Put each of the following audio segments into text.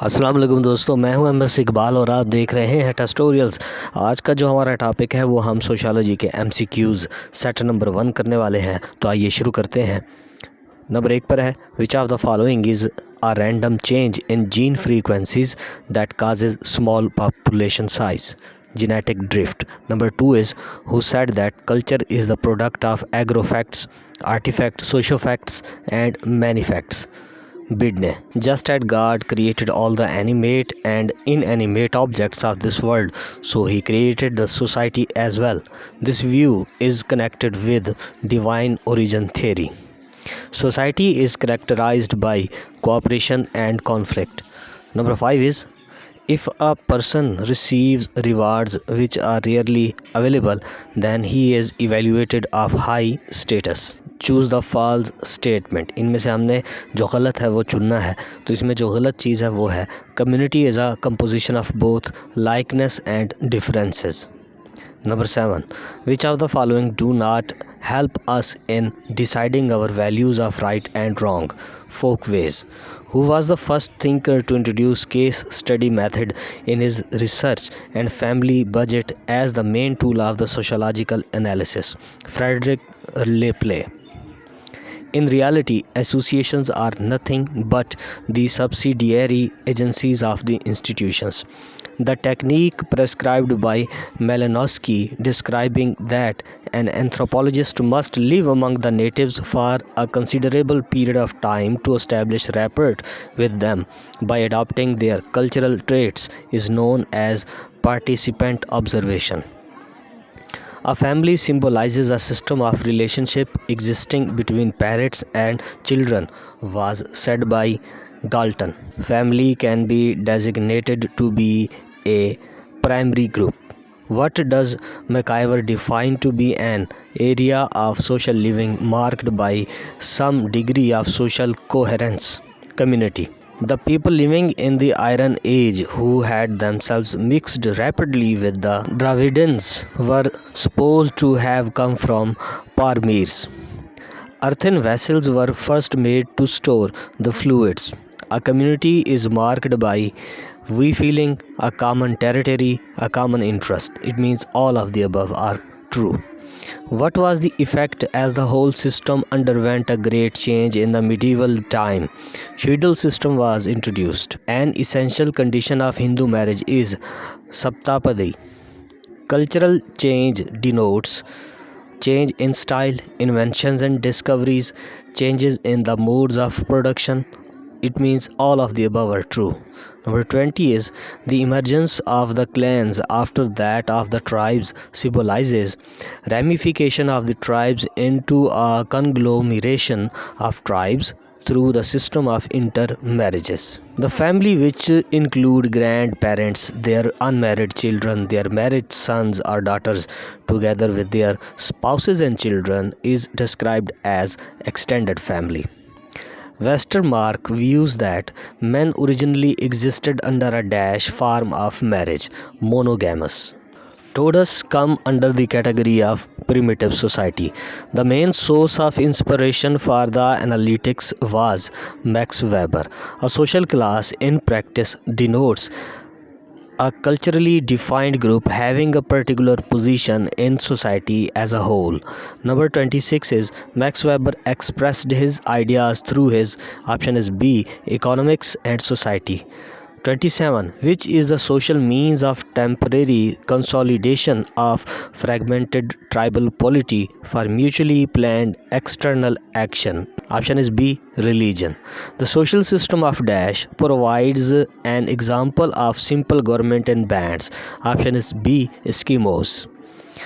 अस्सलाम वालेकुम दोस्तों, मैं हूं एमएस इकबाल और आप देख रहे हैं टेस्टोरियल्स। आज का जो हमारा टॉपिक है वो हम सोशियोलॉजी के एमसीक्यूज़ सेट नंबर 1 करने वाले हैं। तो आइए शुरू करते हैं। नंबर 1 पर है, which of the following is a random change in gene frequencies that causes small population size, genetic drift. Number 2 is, who said that culture is the product of agrofacts, artifacts, sociofacts and manifacts? Bidne. Just as God created all the animate and inanimate objects of this world, so he created the society as well. This view is connected with divine origin theory. Society is characterized by cooperation and conflict. Number 5 is, if a person receives rewards which are rarely available, then he is evaluated of high status. Choose the false statement. इनमें से हमने जो गलत है वो चुनना है। तो इसमें जो गलत चीज़ है वो है, community is a composition of both likeness and differences. Number 7. Which of the following do not help us in deciding our values of right and wrong? Folkways. Who was the first thinker to introduce case study method in his research and family budget as the main tool of the sociological analysis? Frederick Lepley. In reality, associations are nothing but the subsidiary agencies of the institutions. The technique prescribed by Malinowski, describing that an anthropologist must live among the natives for a considerable period of time to establish rapport with them by adopting their cultural traits, is known as participant observation. A family symbolizes a system of relationship existing between parents and children, was said by Galton. Family can be designated to be a primary group. What does McIver define to be an area of social living marked by some degree of social coherence? Community. The people living in the Iron Age, who had themselves mixed rapidly with the Dravidians, were supposed to have come from Parmers. Earthen vessels were first made to store the fluids. A community is marked by we feeling, a common territory, a common interest. It means all of the above are true. What was the effect as the whole system underwent a great change in the medieval time? Feudal system was introduced. An essential condition of Hindu marriage is saptapadi. Cultural change denotes change in style, inventions and discoveries, changes in the modes of production. It means all of the above are true. Number 20 is, the emergence of the clans after that of the tribes symbolizes ramification of the tribes into a conglomeration of tribes through the system of intermarriages. The family, which include grandparents, their unmarried children, their married sons or daughters, together with their spouses and children, is described as extended family. Westermarck views that men originally existed under a dash form of marriage, monogamous. Todas come under the category of primitive society. The main source of inspiration for the analytics was Max Weber. A social class in practice denotes a culturally defined group having a particular position in society as a whole. Number 26 is, Max Weber expressed his ideas through his option is B, economics and society. 27. Which is the social means of temporary consolidation of fragmented tribal polity for mutually planned external action? Option is B, religion. The social system of Dash provides an example of simple government and bands. Option is B, Eskimos,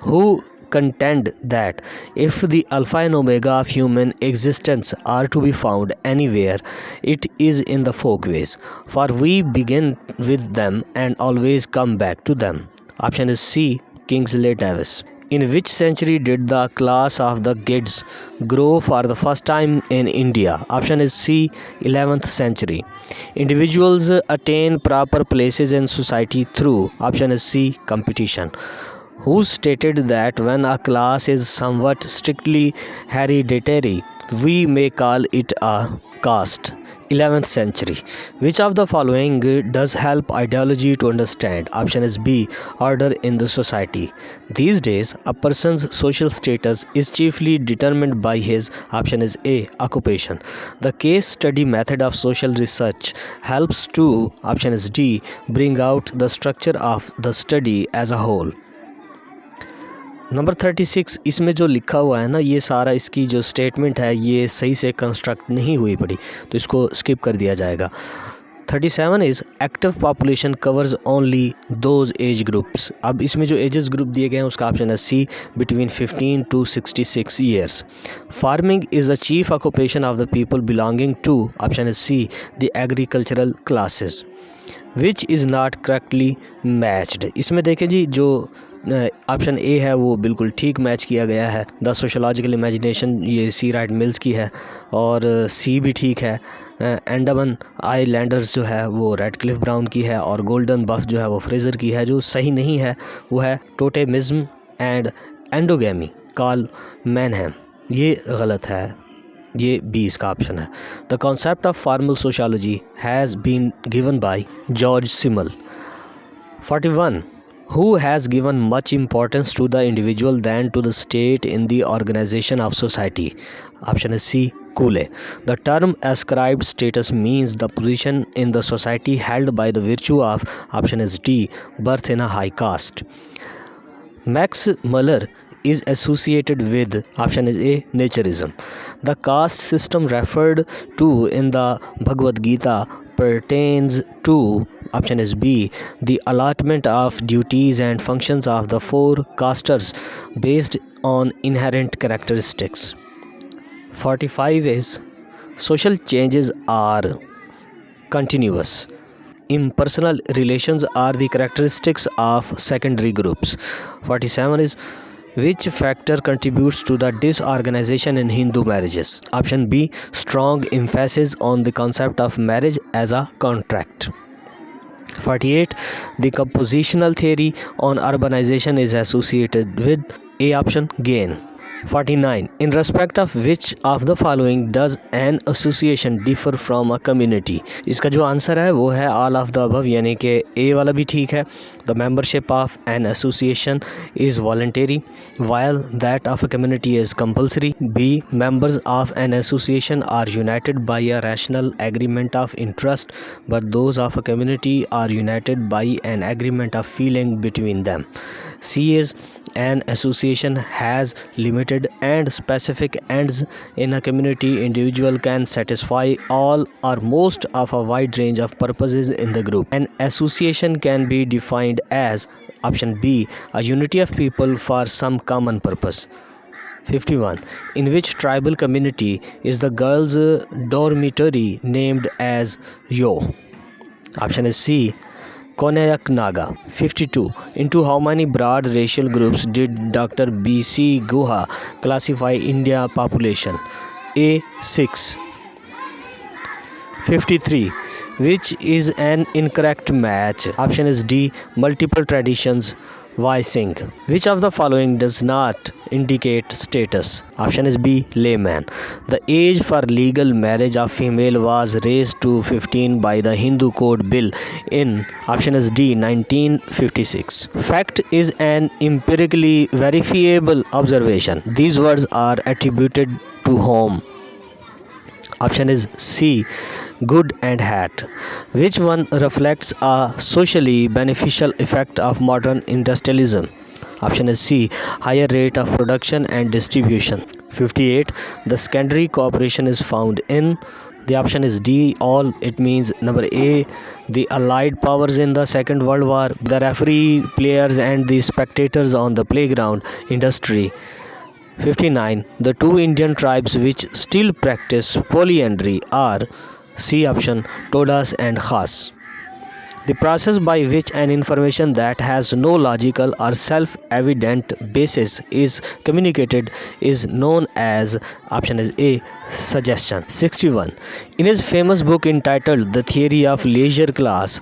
who contend that if the alpha and omega of human existence are to be found anywhere, it is in the folkways, for we begin with them and always come back to them. Option is C, Kingsley Davis. In which century did the class of the Gids grow for the first time in India? Option is C, 11th century. Individuals attain proper places in society through, option is C, competition. Who stated that when a class is somewhat strictly hereditary, we may call it a caste. 11th century. Which of the following does help ideology to understand? Option is B. Order in the society. These days, a person's social status is chiefly determined by his, option is A. occupation. The case study method of social research helps to, option is D. bring out the structure of the study as a whole. Number 36, इसमें जो लिखा हुआ है ना, ये सारा इसकी जो स्टेटमेंट है ये सही से कंस्ट्रक्ट नहीं हुई पड़ी, तो इसको स्किप कर दिया जाएगा. 37 is active population covers only those age groups. अब इसमें जो एजेस ग्रुप दिए गए हैं उसका ऑप्शन है C, between 15 to 66 years. Farming is the chief occupation of the people belonging to, option है C, the agricultural classes. Which is not correctly matched. इसमें देखें जी, जो ऑप्शन ए है वो बिल्कुल ठीक मैच किया गया है. द सोशोलॉजिकल इमेजिनेशन ये सी राइट मिल्स की है, और सी भी ठीक है. एंडमान आइलैंडर्स जो है वो रेडक्लिफ ब्राउन की है, और गोल्डन बफ जो है वो फ्रेजर की है. जो सही नहीं है वो है totemism and endogamy Karl Mannheim. ये गलत है, ये बी इसका ऑप्शन है. The concept of formal sociology has been given by George Simmel. 41. Who has given much importance to the individual than to the state in the organization of society? Option is C. Cooley. The term ascribed status means the position in the society held by the virtue of, option is D. birth in a high caste. Max Muller is associated with, option is A. naturism. The caste system referred to in the Bhagavad Gita pertains to, option is B. the allotment of duties and functions of the four castes based on inherent characteristics. 45 is social changes are continuous. Impersonal relations are the characteristics of secondary groups. 47 is which factor contributes to the disorganization in Hindu marriages? Option B. strong emphasis on the concept of marriage as a contract. 48. The compositional theory on urbanization is associated with A option gain. 49. In respect of which of the following does an association differ from a community? इसका जो answer है वो है all of the above, यानी कि A वाला भी ठीक है. The membership of an association is voluntary while that of a community is compulsory. B. Members of an association are united by a rational agreement of interest, but those of a community are united by an agreement of feeling between them. C is an association has limited and specific ends. In a community, individual can satisfy all or most of a wide range of purposes in the group. An association can be defined as, option B, a unity of people for some common purpose. 51. In which tribal community is the girls' dormitory named as Yo? Option is C. Konayak Naga. 52. Into how many broad racial groups did Dr. B.C. Guha classify India population? A. 6. 53. Which is an incorrect match? Option is D. Multiple traditions. Why sing? Which of the following does not indicate status? Option is B. layman. The age for legal marriage of female was raised to 15 by the Hindu Code Bill in, option is D. 1956. Fact is an empirically verifiable observation. These words are attributed to whom? Option is C. Good and hat. Which one reflects a socially beneficial effect of modern industrialism? Option is C. Higher rate of production and distribution. 58. The secondary cooperation is found in, the option is D. all. It means number A, the allied powers in the Second World War, the referee, players and the spectators on the playground, industry. 59. The two Indian tribes which still practice polyandry are, C option, Todas and Khas. The process by which an information that has no logical or self-evident basis is communicated is known as, option is A, suggestion. 61. In his famous book entitled The Theory of Leisure Class,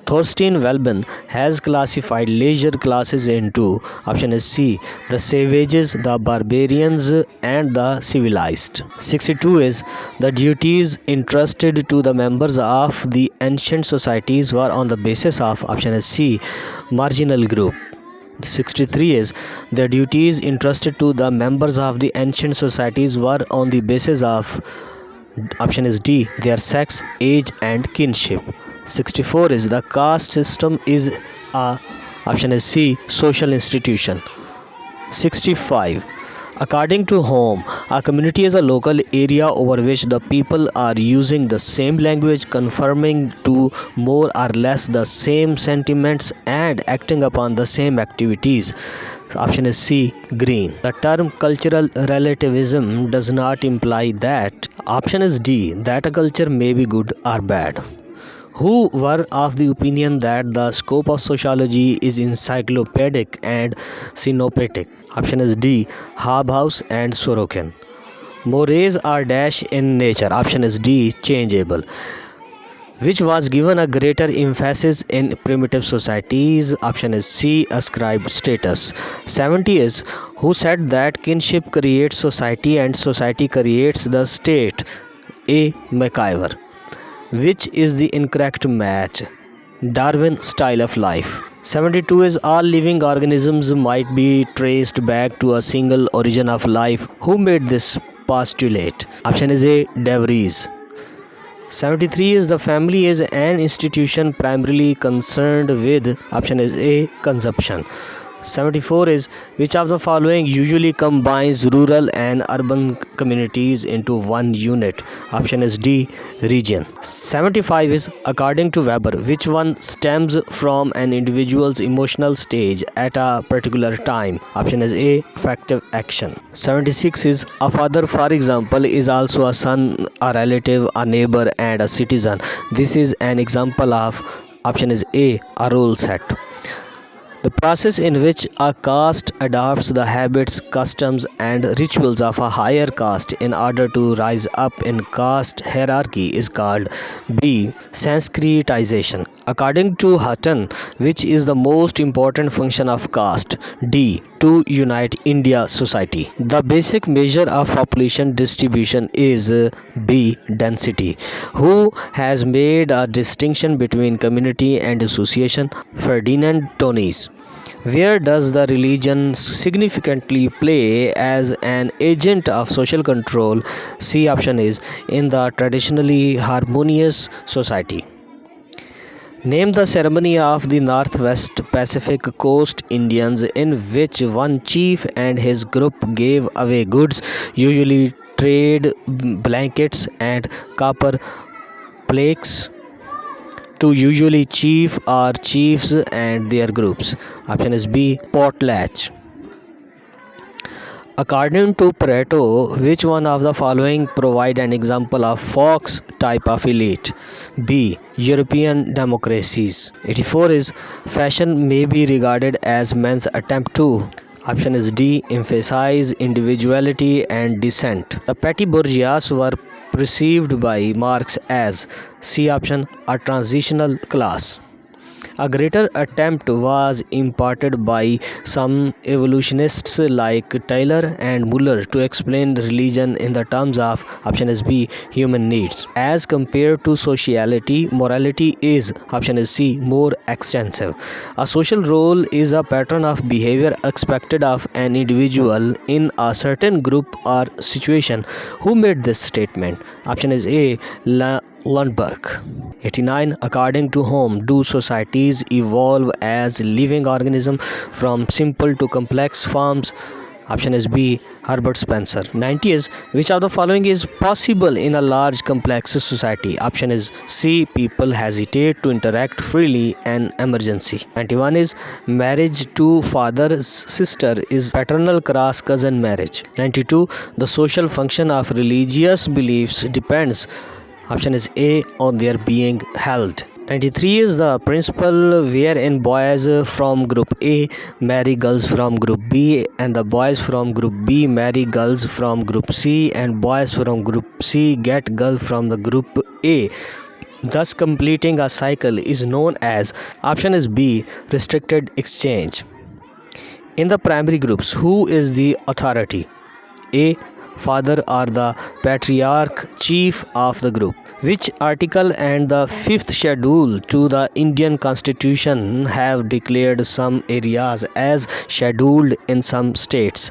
Thorstein Veblen has classified leisure classes into option is C, the savages, the barbarians, and the civilized. 62 is the duties entrusted to the members of the ancient societies were on the basis of option is C, marginal group. 63 is the duties entrusted to the members of the ancient societies were on the basis of option is D, their sex, age, and kinship. 64 is the caste system is a option is C, social institution. 65. According to Home, a community is a local area over which the people are using the same language, conforming to more or less the same sentiments, and acting upon the same activities. Option is C, green. The term cultural relativism does not imply that. Option is D, that a culture may be good or bad. Who were of the opinion that the scope of sociology is encyclopedic and synoptic? Option is D, Hobhouse and Sorokin. Mores are dash in nature. Option is D, changeable. Which was given a greater emphasis in primitive societies? Option is C, ascribed status. 70 is who said that kinship creates society and society creates the state? A, McIver. Which is the incorrect match? Darwin style of life. 72 is all living organisms might be traced back to a single origin of life. Who made this postulate? Option is A, De Vries. 73 is the family is an institution primarily concerned with option is A, consumption. 74 is which of the following usually combines rural and urban communities into one unit? Option is D, region. 75 is according to Weber, which one stems from an individual's emotional stage at a particular time? Option is A, affective action. 76 is a father, for example, is also a son, a relative, a neighbor, and a citizen. This is an example of option is A, a rule set. The process in which a caste adopts the habits, customs, and rituals of a higher caste in order to rise up in caste hierarchy is called B, Sanskritization. According to Hutton, which is the most important function of caste? D, to unite India society. The basic measure of population distribution is B, density. Who has made a distinction between community and association? Ferdinand Tönnies. Where does the religion significantly play as an agent of social control? C option is in the traditionally harmonious society. Name the ceremony of the Northwest Pacific Coast Indians in which one chief and his group gave away goods, usually trade blankets and copper plaques, to usually chief or chiefs and their groups. Option is B, potlatch. According to Pareto, which one of the following provide an example of Fox type of elite? B, European democracies. 84 is fashion may be regarded as man's attempt to. Option is D, emphasize individuality and dissent. The petty bourgeois were perceived by Marx as C option, a transitional class. A greater attempt was imparted by some evolutionists like Taylor and Muller to explain religion in the terms of option is B, human needs. As compared to sociality, morality is option is C, more extensive. A social role is a pattern of behavior expected of an individual in a certain group or situation. Who made this statement? Option is A, Lundberg. 89. According to whom do societies evolve as living organisms from simple to complex forms? Option is B, Herbert Spencer. 90 is which of the following is possible in a large complex society? Option is C, people hesitate to interact freely in emergency. 91 is marriage to father's sister is paternal cross cousin marriage. 92 the social function of religious beliefs depends option is A, on their being held. 93 is the principle wherein boys from group A marry girls from group B and the boys from group B marry girls from group C and boys from group C get girls from the group A. thus completing a cycle, is known as option is B, restricted exchange. In the primary groups, who is the authority? A. Father or the patriarch, chief of the group. Which article and the fifth schedule to the Indian Constitution have declared some areas as scheduled in some states?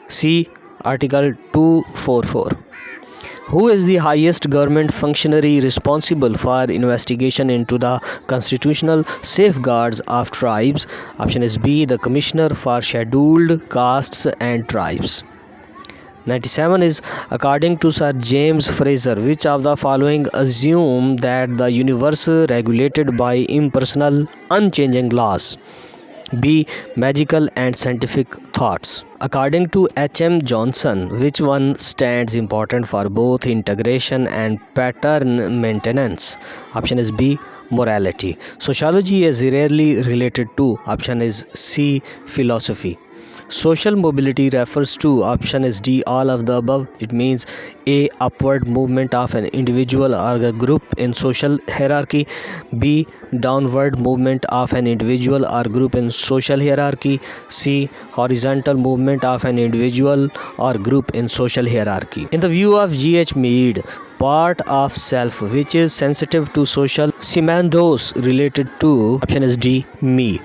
C. Article 244. Who is the highest government functionary responsible for investigation into the constitutional safeguards of tribes? Option is B, the Commissioner for Scheduled Castes and Tribes. 97 is, according to Sir James Fraser, which of the following assume that the universe regulated by impersonal, unchanging laws? B. Magical and scientific thoughts. According to H.M. Johnson, which one stands important for both integration and pattern maintenance? Option is B. Morality. Sociology is rarely related to. Option is C. Philosophy. Social mobility refers to, option is D, all of the above. It means A, upward movement of an individual or a group in social hierarchy, B, downward movement of an individual or group in social hierarchy, C, horizontal movement of an individual or group in social hierarchy. In the view of G.H. Mead, part of self which is sensitive to social semandos related to, option is D, me.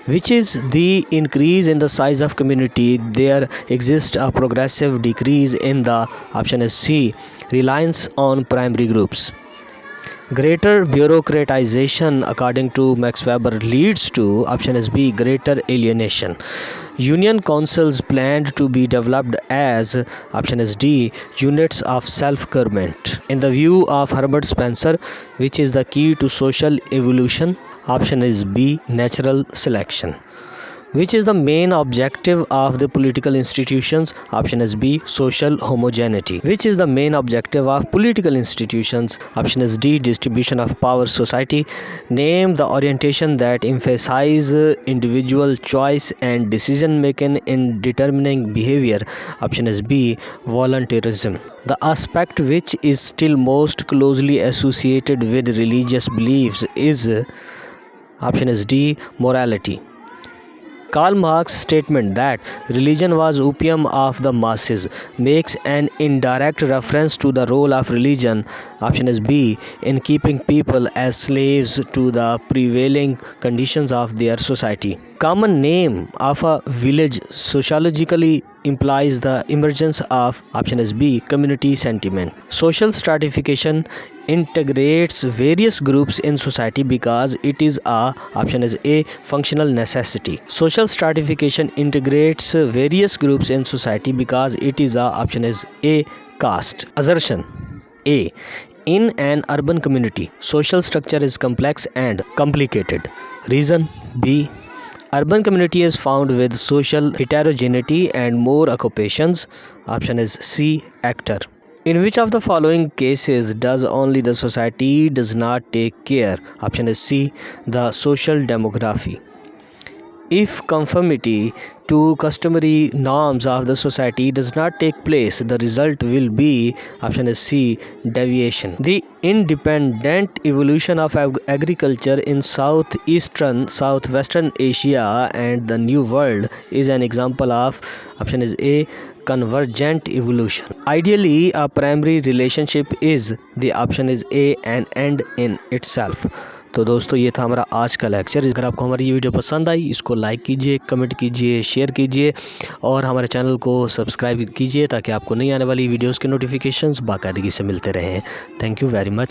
Which is the increase in the size of community, there exists a progressive decrease in the, option is C, reliance on primary groups. Greater bureaucratization, according to Max Weber, leads to, option is B, greater alienation. Union councils planned to be developed as, option is D, units of self-government. In the view of Herbert Spencer, which is the key to social evolution? Option is B, natural selection. Which is the main objective of the political institutions? Option is B, social homogeneity. Which is the main objective of political institutions? Option is D, distribution of power society. Name the orientation that emphasize individual choice and decision making in determining behavior. Option is B, voluntarism. The aspect which is still most closely associated with religious beliefs is, option is D, morality. Karl Marx's statement that religion was opium of the masses makes an indirect reference to the role of religion, option is B, in keeping people as slaves to the prevailing conditions of their society. Common name of a village sociologically implies the emergence of, option is B, community sentiment. Social stratification integrates various groups in society because it is a, option is A, functional necessity. Social stratification integrates various groups in society because it is a, option is A, caste. Assertion A, in an urban community, social structure is complex and complicated. Reason B, urban community is found with social heterogeneity and more occupations. Option is C, actor. In which of the following cases does only the society does not take care? Option is C, the social demography. If conformity to customary norms of the society does not take place, the result will be, option is C, deviation. The independent evolution of agriculture in Southwestern Asia and the New World is an example of, option is A, convergent evolution. Ideally, a primary relationship is, the option is A, an end in itself. तो दोस्तों ये था हमारा आज का lecture. अगर आपको हमारी ये वीडियो पसंद आई, इसको लाइक कीजिए, कमेंट कीजिए, शेयर कीजिए और हमारे चैनल को सब्सक्राइब कीजिए ताकि आपको नई आने वाली वीडियोस के नोटिफिकेशंस बाकायदगी से मिलते रहें। Thank you very much.